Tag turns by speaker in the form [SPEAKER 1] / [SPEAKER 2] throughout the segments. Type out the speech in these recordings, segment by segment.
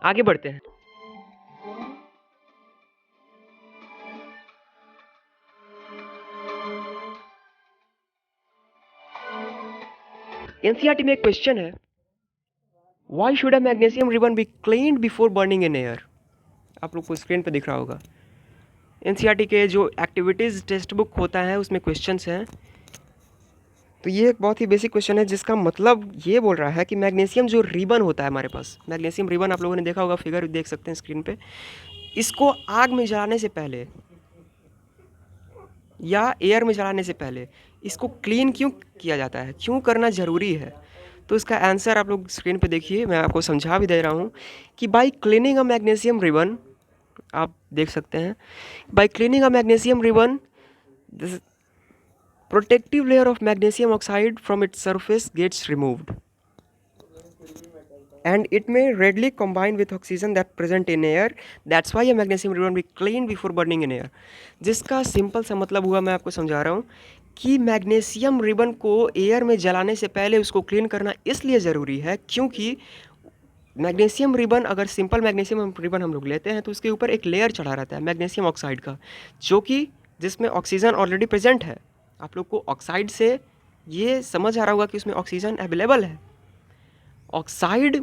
[SPEAKER 1] आगे बढ़ते हैं। एनसीईआरटी में एक क्वेश्चन है, why should a magnesium ribbon be cleaned before burning in air. आप लोग को स्क्रीन पे दिख रहा होगा। एनसीईआरटी के जो एक्टिविटीज़ टेक्स्ट बुक होता है उसमें क्वेश्चंस हैं। तो ये एक बहुत ही बेसिक क्वेश्चन है जिसका मतलब ये बोल रहा है कि मैग्नीशियम जो रिबन होता है हमारे पास, मैग्नीशियम रिबन आप लोगों ने देखा होगा, फिगर देख सकते हैं स्क्रीन पे। इसको आग में जलाने से पहले या एयर में जलाने से पहले इसको क्लीन क्यों किया जाता है, क्यों करना ज़रूरी है? तो इसका आंसर आप लोग स्क्रीन पे देखिए, मैं आपको समझा भी दे रहा हूँ कि by cleaning a magnesium ribbon, आप देख सकते हैं, by cleaning a magnesium ribbon this protective layer of magnesium oxide from its surface gets removed and it may readily combine with oxygen that present in air. That's why a magnesium ribbon be cleaned before burning in air. जिसका simple सा मतलब हुआ, मैं आपको समझा रहा हूँ कि मैग्नीशियम रिबन को एयर में जलाने से पहले उसको क्लीन करना इसलिए ज़रूरी है क्योंकि मैग्नीशियम रिबन, अगर सिंपल मैग्नीशियम रिबन हम लोग लेते हैं तो उसके ऊपर एक लेयर चढ़ा रहता है मैग्नीशियम ऑक्साइड का, जो कि जिसमें ऑक्सीजन ऑलरेडी प्रेजेंट है। आप लोग को ऑक्साइड से ये समझ आ रहा होगा कि उसमें ऑक्सीजन अवेलेबल है। ऑक्साइड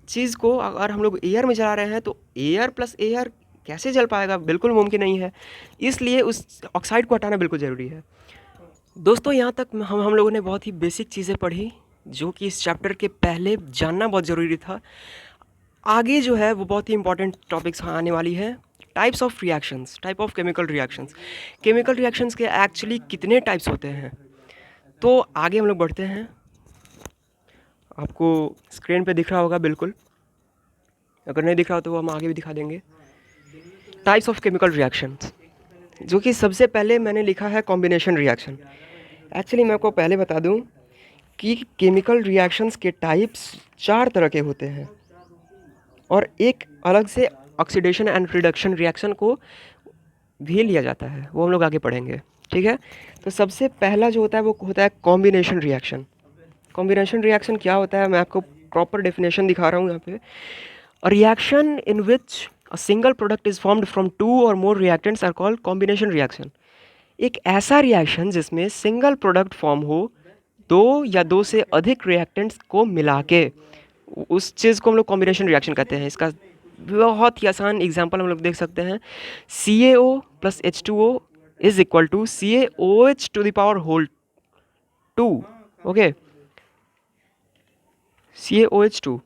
[SPEAKER 1] चीज़ को अगर हम लोग एयर में जला रहे हैं तो एयर प्लस एयर कैसे जल पाएगा, बिल्कुल मुमकिन नहीं है। इसलिए उस ऑक्साइड को हटाना बिल्कुल ज़रूरी है। दोस्तों, यहाँ तक हम लोगों ने बहुत ही बेसिक चीज़ें पढ़ी जो कि इस चैप्टर के पहले जानना बहुत ज़रूरी था। आगे जो है वो बहुत ही इंपॉर्टेंट टॉपिक्स आने वाली है। Types of reactions, type of chemical reactions. Chemical reactions के एक्चुअली कितने टाइप्स होते हैं, तो आगे हम लोग बढ़ते हैं। आपको स्क्रीन पे दिख रहा होगा बिल्कुल, अगर नहीं दिख रहा तो वो हम आगे भी दिखा देंगे। टाइप्स ऑफ केमिकल रिएक्शंस, जो कि सबसे पहले मैंने लिखा है कॉम्बिनेशन रिएक्शन। एक्चुअली मैं आपको पहले बता दूं कि केमिकल रिएक्शंस के टाइप्स 4 तरह के होते हैं और एक अलग से ऑक्सीडेशन एंड रिडक्शन रिएक्शन को भी लिया जाता है, वो हम लोग आगे पढ़ेंगे, ठीक है। तो सबसे पहला जो होता है वो होता है कॉम्बिनेशन रिएक्शन। कॉम्बिनेशन रिएक्शन क्या होता है, मैं आपको प्रॉपर डेफिनेशन दिखा रहा हूँ यहाँ पे। A reaction in which a single product is formed from two or more reactants are called combination reaction. एक ऐसा रिएक्शन जिसमें सिंगल प्रोडक्ट फॉर्म हो दो या दो से अधिक रिएक्टेंट्स को मिला के, उस चीज़ को हम लोग कॉम्बिनेशन रिएक्शन कहते हैं। इसका बहुत ही आसान एग्जांपल हम लोग देख सकते हैं। CaO plus H2O is equal to CaOH to the power whole 2। Okay, CaOH2।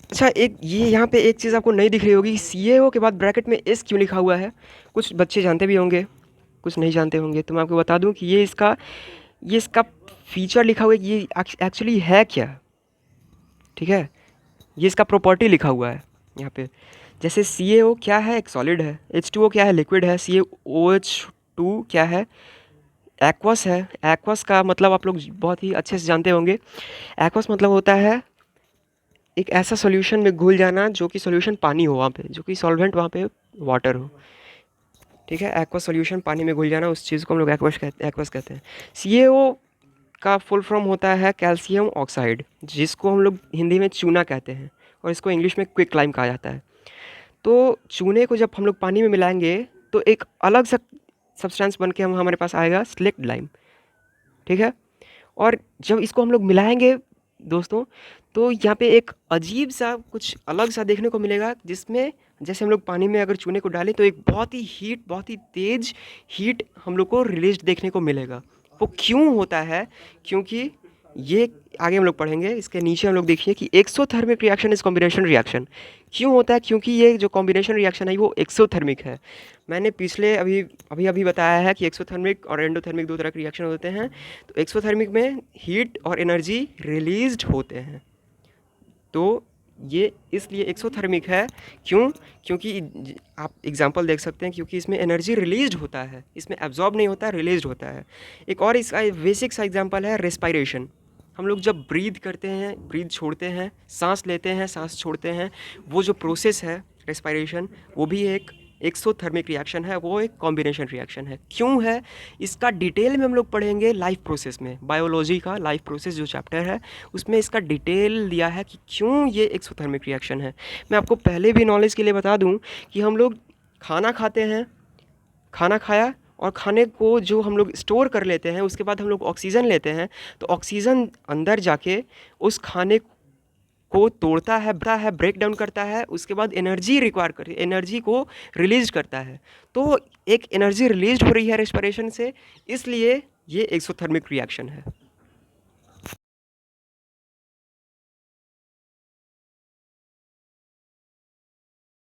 [SPEAKER 1] अच्छा, एक ये यहाँ पे एक चीज़ आपको नहीं दिख रही होगी, CaO के बाद ब्रैकेट में S क्यों लिखा हुआ है। कुछ बच्चे जानते भी होंगे, कुछ नहीं जानते होंगे, तो मैं आपको बता दूं कि ये इसका फीचर लिखा हुआ है कि ये एक्चुअली है क्या, ठीक है। ये इसका प्रॉपर्टी लिखा हुआ है यहाँ पे। जैसे CaO क्या है, एक सॉलिड है। H2O क्या है, लिक्विड है। CaOH2 क्या है, एक्वस है। एक्वस का मतलब आप लोग बहुत ही अच्छे से जानते होंगे। एक्वस मतलब होता है एक ऐसा सॉल्यूशन में घुल जाना जो कि सॉल्यूशन पानी हो वहाँ पे, जो कि सॉल्वेंट वहाँ पे वाटर हो, ठीक है। एक्वस सॉल्यूशन पानी में घुल जाना, उस चीज़ को हम लोग एक्वस कहते हैं। CaO का फुल फॉर्म होता है कैल्शियम ऑक्साइड, जिसको हम लोग हिंदी में चूना कहते हैं और इसको इंग्लिश में क्विक लाइम कहा जाता है। तो चूने को जब हम लोग पानी में मिलाएंगे तो एक अलग सा सब्सटेंस बन के हमारे पास आएगा, स्लेक्ट लाइम, ठीक है। और जब इसको हम लोग मिलाएंगे दोस्तों, तो यहाँ पे एक अजीब सा कुछ अलग सा देखने को मिलेगा, जिसमें जैसे हम लोग पानी में अगर चूने को डालें तो एक बहुत ही हीट, बहुत ही तेज़ हीट हम लोग को रिलीज देखने को मिलेगा। वो क्यों होता है, क्योंकि ये आगे हम लोग पढ़ेंगे। इसके नीचे हम लोग देखिए कि exothermic reaction is combination reaction. क्यों होता है, क्योंकि ये जो कॉम्बिनेशन रिएक्शन है वो एक्सोथर्मिक है। मैंने पिछले अभी अभी अभी बताया है कि एक्सोथर्मिक और एंडोथर्मिक दो तरह के रिएक्शन होते हैं। तो एक्सोथर्मिक में हीट और एनर्जी रिलीज्ड होते हैं, तो ये इसलिए एक्सोथर्मिक है। क्यों, क्योंकि आप एग्जांपल देख सकते हैं, क्योंकि इसमें एनर्जी रिलीज्ड होता है, इसमें एब्जॉर्ब नहीं होता, रिलीज्ड होता है। एक और इसका बेसिक सा एग्जांपल है रेस्पिरेशन। हम लोग जब ब्रीद करते हैं, ब्रीद छोड़ते हैं, सांस लेते हैं, सांस छोड़ते हैं, वो जो प्रोसेस है रेस्पिरेशन, वो भी एक एक्सोथर्मिक रिएक्शन है वो एक कॉम्बिनेशन रिएक्शन है। क्यों है इसका डिटेल में हम लोग पढ़ेंगे लाइफ प्रोसेस में, बायोलॉजी का लाइफ प्रोसेस जो चैप्टर है उसमें इसका डिटेल दिया है कि क्यों ये एक्सोथर्मिक रिएक्शन है। मैं आपको पहले भी नॉलेज के लिए बता दूं कि हम लोग खाना खाते हैं, खाना खाया और खाने को जो हम लोग स्टोर कर लेते हैं उसके बाद हम लोग ऑक्सीजन लेते हैं, तो ऑक्सीजन अंदर जाके उस खाने को तोड़ता है, ब्रेक डाउन करता है, उसके बाद एनर्जी रिक्वायर कर एनर्जी को रिलीज करता है। तो एक एनर्जी रिलीज हो रही है रेस्पिरेशन से, इसलिए ये एक्सोथर्मिक रिएक्शन है।